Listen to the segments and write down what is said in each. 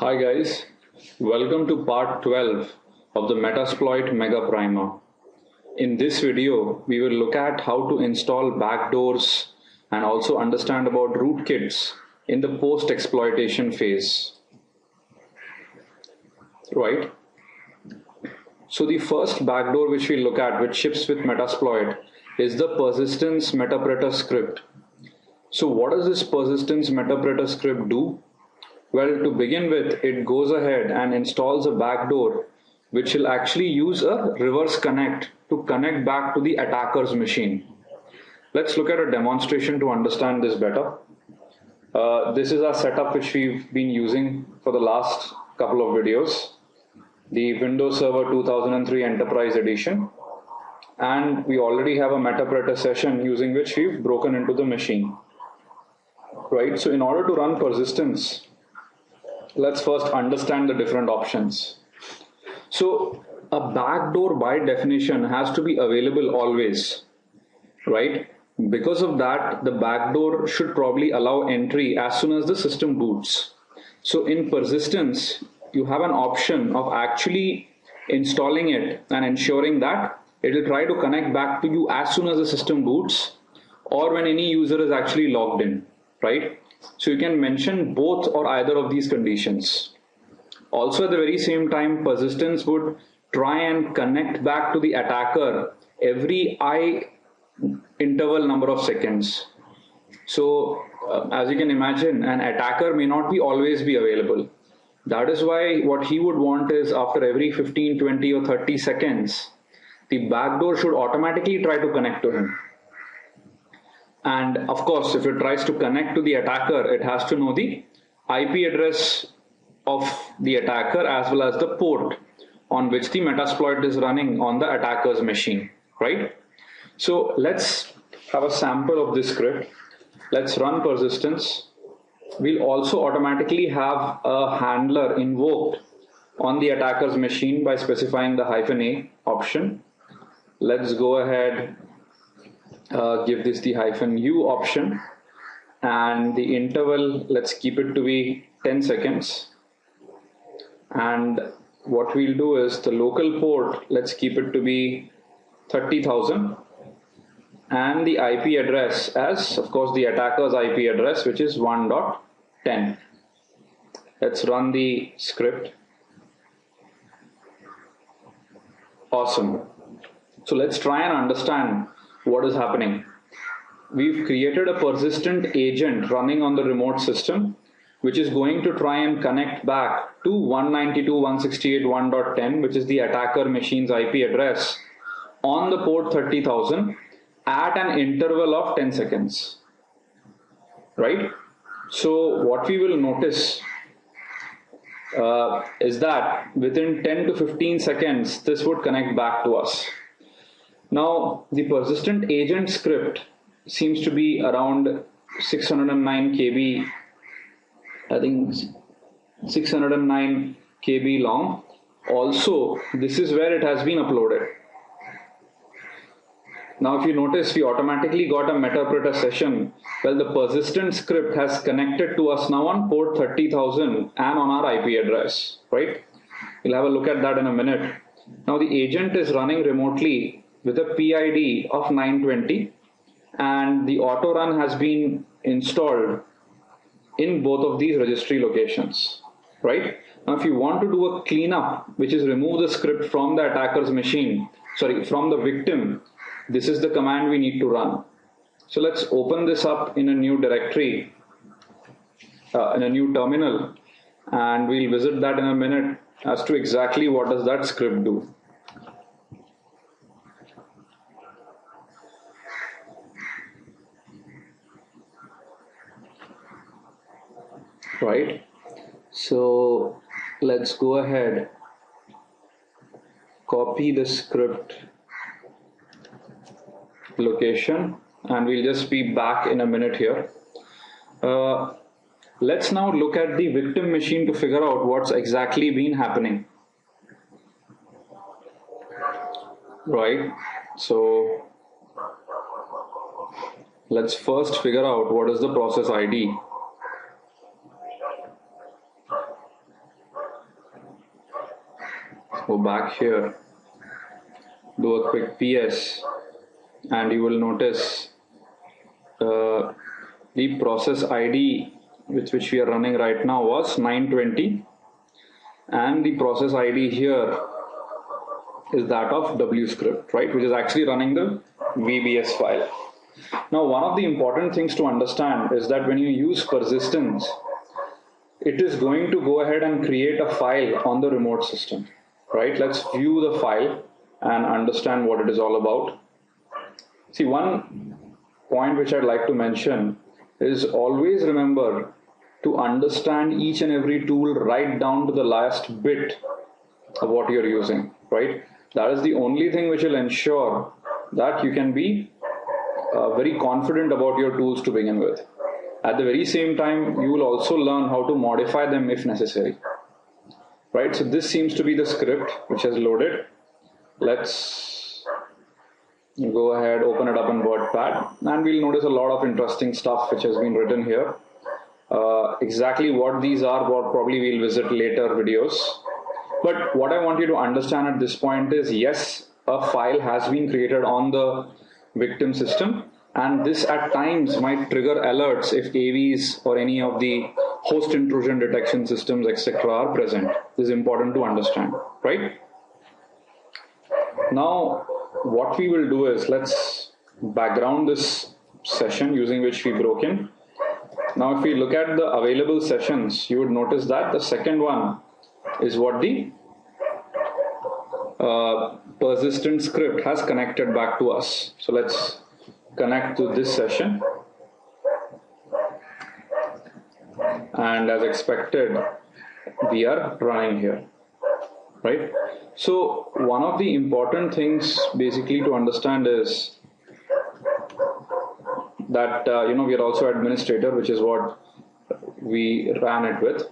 Hi guys, welcome to part 12 of the Metasploit Mega Primer. In this video, we will look at how to install backdoors and also understand about rootkits in the post-exploitation phase. Right? So the first backdoor which we look at, which ships with Metasploit, is the persistence metapreter script. So what does this persistence metapreter script do? Well, to begin with, it goes ahead and installs a backdoor which will actually use a reverse connect to connect back to the attacker's machine. Let's look at a demonstration to understand this better. This is our setup which we've been using for the last couple of videos. The Windows Server 2003 Enterprise Edition. And we already have a metapreter session using which we've broken into the machine. Right, so in order to run persistence, let's first understand the different options. So a backdoor by definition has to be available always, right? Because of that, the backdoor should probably allow entry as soon as the system boots. So in persistence, you have an option of actually installing it and ensuring that it will try to connect back to you as soon as the system boots or when any user is actually logged in, right? So you can mention both or either of these conditions. Also at the very same time, persistence would try and connect back to the attacker every I interval number of seconds. So as you can imagine, an attacker may not be always be available. That is why what he would want is after every 15, 20 or 30 seconds, the backdoor should automatically try to connect to him. And of course, if it tries to connect to the attacker, it has to know the IP address of the attacker as well as the port on which the Metasploit is running on the attacker's machine, right? So let's have a sample of this script. Let's run persistence. We'll also automatically have a handler invoked on the attacker's machine by specifying the -A option. Let's go ahead. Give this the -U option, and the interval, let's keep it to be 10 seconds. And what we'll do is the local port, let's keep it to be 30,000, and the IP address as, of course, the attacker's IP address, which is 1.10. Let's run the script. Awesome. So let's try and understand what is happening. We've created a persistent agent running on the remote system, which is going to try and connect back to 192.168.1.10, which is the attacker machine's IP address, on the port 30,000 at an interval of 10 seconds. Right? So what we will notice is that within 10 to 15 seconds, this would connect back to us. Now, the persistent agent script seems to be around 609 KB, I think 609 KB long. Also, this is where it has been uploaded. Now, if you notice, we automatically got a metapreter session. Well, the persistent script has connected to us now on port 30,000 and on our IP address, right? We'll have a look at that in a minute. Now, the agent is running remotely with a PID of 920, and the auto run has been installed in both of these registry locations, right? Now, if you want to do a cleanup, which is remove the script from the attacker's machine, from the victim, this is the command we need to run. So let's open this up in a new directory, in a new terminal, and we'll visit that in a minute as to exactly what does that script do. Right, so let's go ahead, copy the script location, and we'll just be back in a minute here. Let's now look at the victim machine to figure out what's exactly been happening. Right, so let's first figure out what is the process ID. go back here, do a quick PS, and you will notice the process ID with which we are running right now was 920, and the process ID here is that of W script, right, which is actually running the VBS file. Now, one of the important things to understand is that when you use persistence, it is going to go ahead and create a file on the remote system, right? Let's view the file and understand what it is all about. See, one point which I'd like to mention is always remember to understand each and every tool right down to the last bit of what you're using, right? That is the only thing which will ensure that you can be very confident about your tools to begin with. At the very same time, you will also learn how to modify them if necessary, right? So this seems to be the script which has loaded. Let's go ahead, open it up in WordPad, and we'll notice a lot of interesting stuff which has been written here. Exactly what these are, what probably we'll visit later videos. But what I want you to understand at this point is, yes, a file has been created on the victim system, and this at times might trigger alerts if AVs or any of the host intrusion detection systems, etc. are present. This is important to understand, right? Now, what we will do is, let's background this session using which we broke in. Now, if we look at the available sessions, you would notice that the second one is what the persistent script has connected back to us. So let's connect to this session. And as expected, we are running here, right? So one of the important things basically to understand is that, we are also administrator, which is what we ran it with.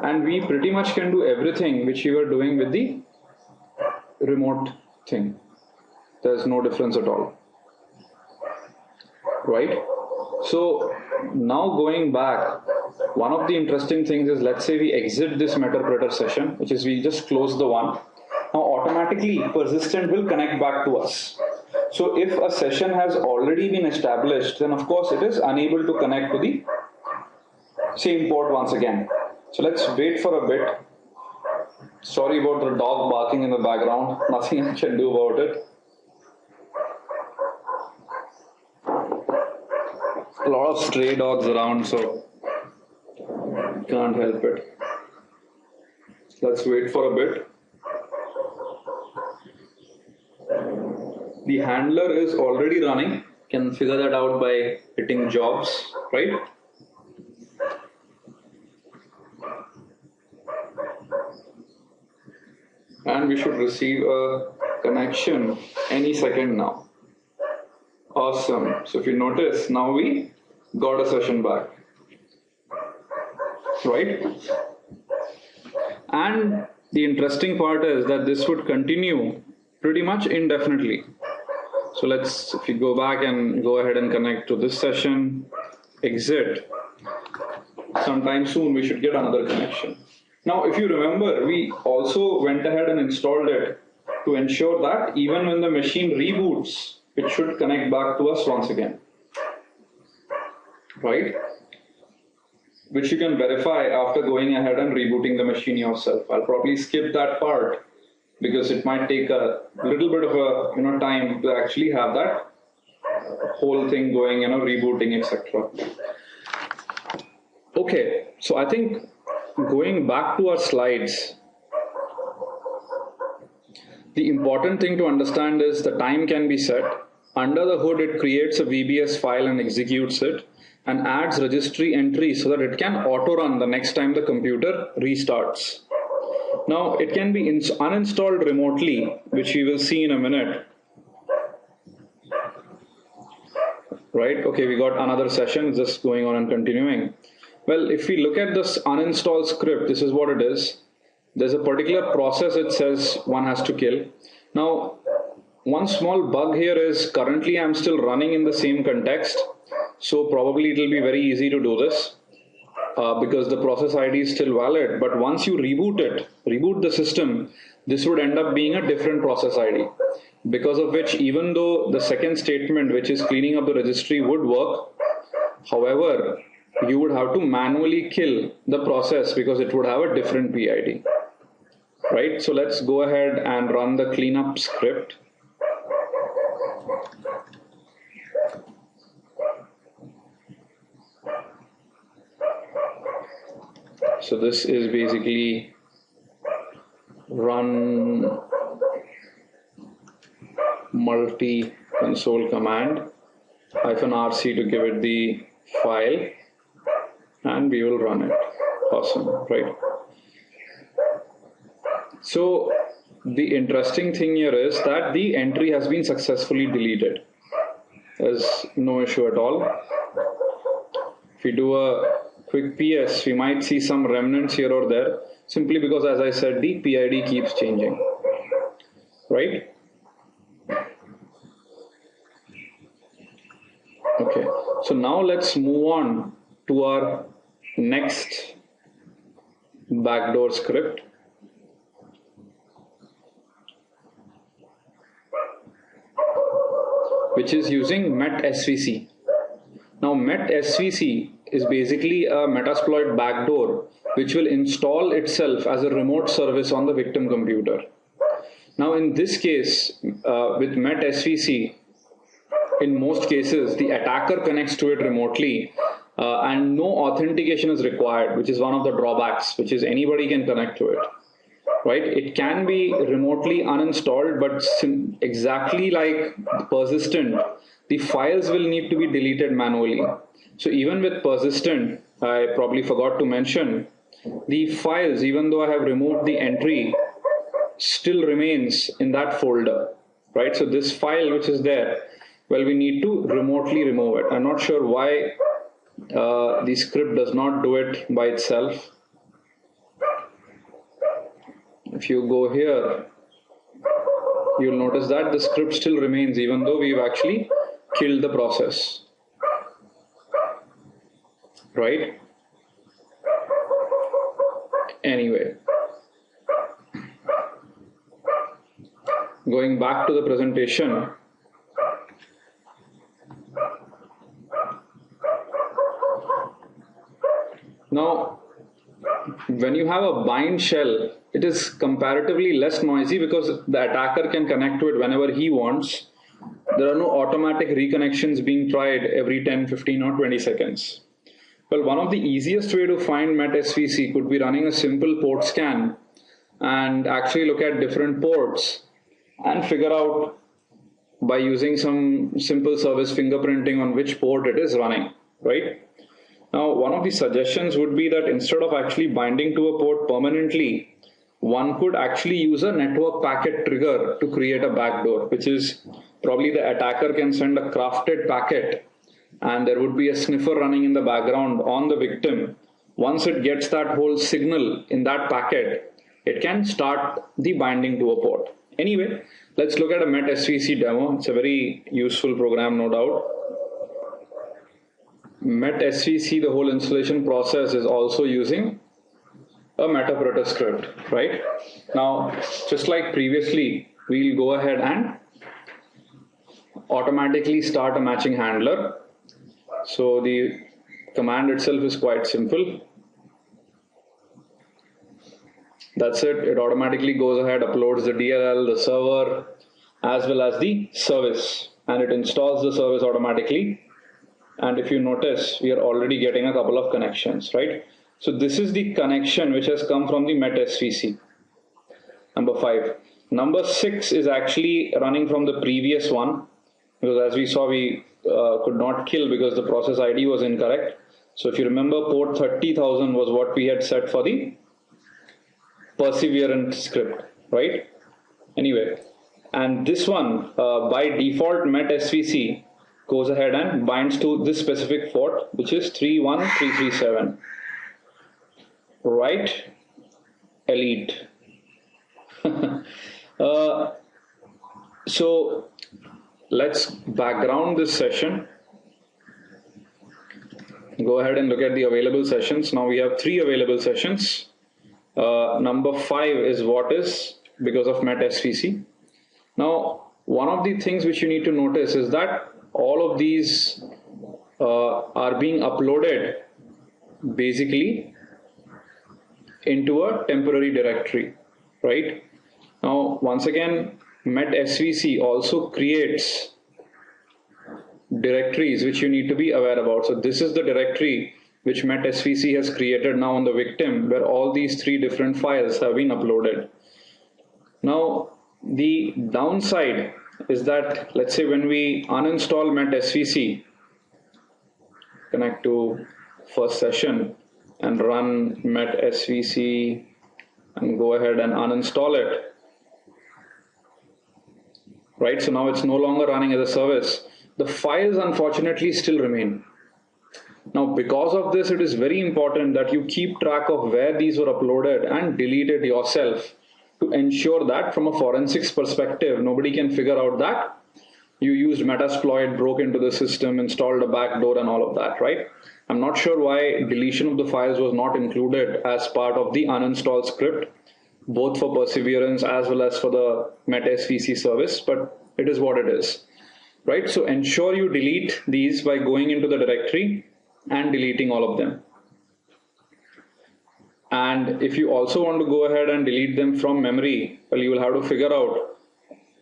And we pretty much can do everything which we were doing with the remote thing. There's no difference at all, right? So now going back, one of the interesting things is, let's say we exit this Meterpreter session, which is we just close the one. Now automatically persistent will connect back to us. So if a session has already been established, then of course it is unable to connect to the same port once again. So let's wait for a bit. Sorry about the dog barking in the background. Nothing I can do about it. A lot of stray dogs around, so can't help it. Let's wait for a bit. The handler is already running. Can figure that out by hitting jobs, right? And we should receive a connection any second now. Awesome. So if you notice, now we got a session back, right? And the interesting part is that this would continue pretty much indefinitely. So if you go back and go ahead and connect to this session, exit, sometime soon we should get another connection. Now, if you remember, we also went ahead and installed it to ensure that even when the machine reboots, it should connect back to us once again, right? Which you can verify after going ahead and rebooting the machine yourself. I'll probably skip that part because it might take a little bit of a time to actually have that whole thing going, rebooting, etc. Okay, so I think going back to our slides, the important thing to understand is the time can be set. Under the hood, it creates a VBS file and executes it and adds registry entries so that it can auto-run the next time the computer restarts. Now, it can be uninstalled remotely, which we will see in a minute. Right? Okay, we got another session just going on and continuing. Well, if we look at this uninstall script, this is what it is. There's a particular process it says one has to kill. Now, one small bug here is currently I'm still running in the same context. So probably it will be very easy to do this because the process ID is still valid. But once you reboot the system, this would end up being a different process ID, because of which even though the second statement, which is cleaning up the registry, would work, however, you would have to manually kill the process because it would have a different PID, right? So let's go ahead and run the cleanup script. So this is basically run multi console command -rc to give it the file, and we will run it. Awesome, right? So the interesting thing here is that the entry has been successfully deleted. There's no issue at all. If we do a quick PS, we might see some remnants here or there, simply because, as I said, the PID keeps changing, right? Okay, so now let's move on to our next backdoor script. Which is using met-svc. Now met-svc is basically a Metasploit backdoor which will install itself as a remote service on the victim computer. Now in this case, with met-svc, in most cases the attacker connects to it remotely and no authentication is required, which is one of the drawbacks, which is anybody can connect to it. Right? It can be remotely uninstalled, but exactly like persistent, the files will need to be deleted manually. So even with persistent, I probably forgot to mention, the files, even though I have removed the entry, still remains in that folder, right? So this file which is there, well, we need to remotely remove it. I'm not sure why the script does not do it by itself. If you go here, you'll notice that the script still remains even though we've actually killed the process, right? Anyway, going back to the presentation, now when you have a bind shell, it is comparatively less noisy because the attacker can connect to it whenever he wants. There are no automatic reconnections being tried every 10, 15 or 20 seconds. Well, one of the easiest way to find met-svc could be running a simple port scan and actually look at different ports and figure out by using some simple service fingerprinting on which port it is running, right? Now, one of the suggestions would be that instead of actually binding to a port permanently, one could actually use a network packet trigger to create a backdoor, which is probably the attacker can send a crafted packet and there would be a sniffer running in the background on the victim. Once it gets that whole signal in that packet, it can start the binding to a port. Anyway, let's look at a met-svc demo. It's a very useful program, no doubt. met-svc, the whole installation process is also using a metaprota script, right? Now, just like previously, we'll go ahead and automatically start a matching handler. So the command itself is quite simple. That's it. It automatically goes ahead, uploads the DLL, the server, as well as the service, and it installs the service automatically. And if you notice, we are already getting a couple of connections, right? So this is the connection which has come from the met-svc, number 5. Number 6 is actually running from the previous one, because as we saw, we could not kill because the process ID was incorrect. So if you remember, port 30,000 was what we had set for the perseverant script, right? Anyway, and this one, by default, met-svc goes ahead and binds to this specific port, which is 31337. Right? Elite. So let's background this session. Go ahead and look at the available sessions. Now we have 3 available sessions. Number 5 is what is because of Met SVC. Now, one of the things which you need to notice is that all of these are being uploaded basically into a temporary directory, right? Now, once again, Met SVC also creates directories which you need to be aware about. So this is the directory which Met SVC has created now on the victim, where all these 3 different files have been uploaded. Now, the downside is that, let's say when we uninstall Met SVC, connect to first session and run Met SVC and go ahead and uninstall it. Right, so now it's no longer running as a service. The files unfortunately still remain. Now, because of this, it is very important that you keep track of where these were uploaded and delete it yourself to ensure that from a forensics perspective, nobody can figure out that you used Metasploit, broke into the system, installed a backdoor and all of that, right? I'm not sure why deletion of the files was not included as part of the uninstall script, both for Perseverance as well as for the Met SVC service, but it is what it is, right? So ensure you delete these by going into the directory and deleting all of them. And if you also want to go ahead and delete them from memory, well, you will have to figure out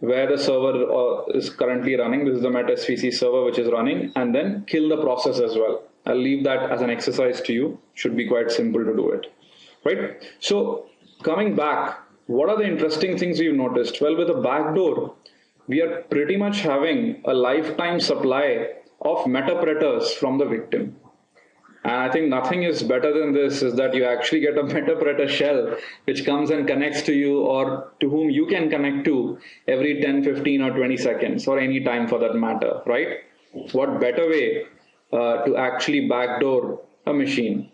where the server is currently running. This is the Met SVC server which is running, and then kill the process as well. I'll leave that as an exercise to you. Should be quite simple to do it, right? So coming back, what are the interesting things you've noticed? Well, with a backdoor, we are pretty much having a lifetime supply of metapredators from the victim. And I think nothing is better than this, is that you actually get a metapredator shell which comes and connects to you, or to whom you can connect to every 10, 15 or 20 seconds or any time for that matter, right? What better way to actually backdoor a machine?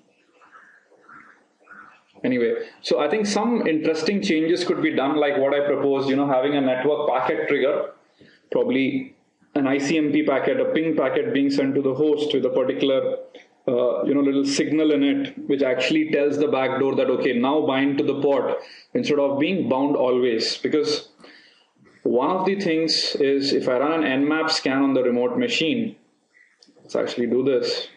Anyway, so I think some interesting changes could be done, like what I proposed, having a network packet trigger, probably an ICMP packet, a ping packet being sent to the host with a particular little signal in it, which actually tells the backdoor that, okay, now bind to the port instead of being bound always. Because one of the things is, if I run an Nmap scan on the remote machine, let's actually do this.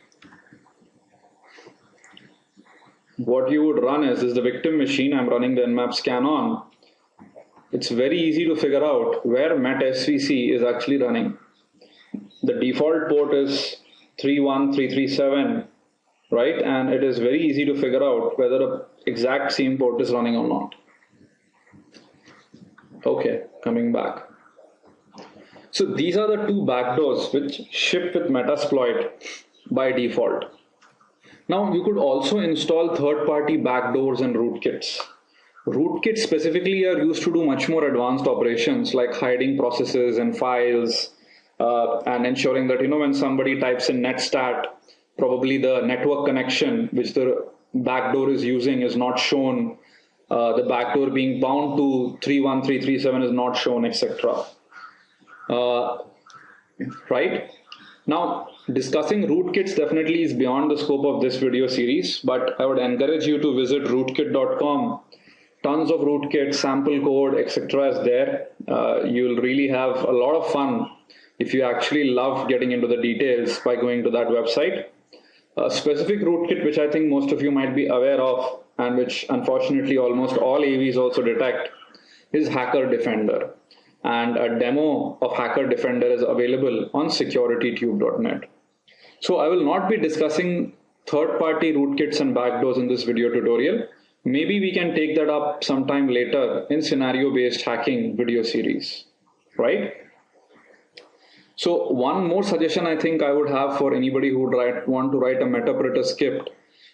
What you would run is the victim machine I'm running the Nmap scan on. It's very easy to figure out where Met SVC is actually running. The default port is 31337, right? And it is very easy to figure out whether the exact same port is running or not. Okay, coming back. So these are the 2 backdoors which ship with Metasploit by default. Now you could also install third-party backdoors and rootkits. Rootkits specifically are used to do much more advanced operations like hiding processes and files, and ensuring that, when somebody types in netstat, probably the network connection which the backdoor is using is not shown, the backdoor being bound to 31337 is not shown, etc. Right? Now, discussing rootkits definitely is beyond the scope of this video series, but I would encourage you to visit rootkit.com. Tons of rootkits, sample code, etc. is there. You'll really have a lot of fun if you actually love getting into the details by going to that website. A specific rootkit which I think most of you might be aware of, and which unfortunately almost all AVs also detect, is Hacker Defender. And a demo of Hacker Defender is available on securitytube.net. So I will not be discussing third-party rootkits and backdoors in this video tutorial. Maybe we can take that up sometime later in scenario-based hacking video series, right? So one more suggestion I think I would have for anybody who would want to write a metapredator script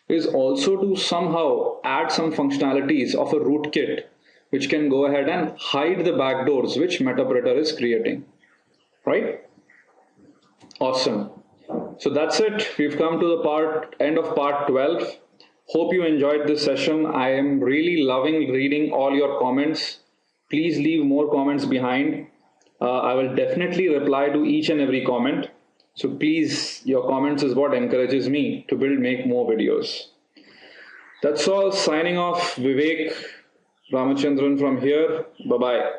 is also to somehow add some functionalities of a rootkit which can go ahead and hide the backdoors which metapredator is creating, right? Awesome. So that's it. We've come to the end of part 12. Hope you enjoyed this session. I am really loving reading all your comments. Please leave more comments behind. I will definitely reply to each and every comment. So please, your comments is what encourages me to make more videos. That's all. Signing off, Vivek. Ramachandran from here. Bye bye.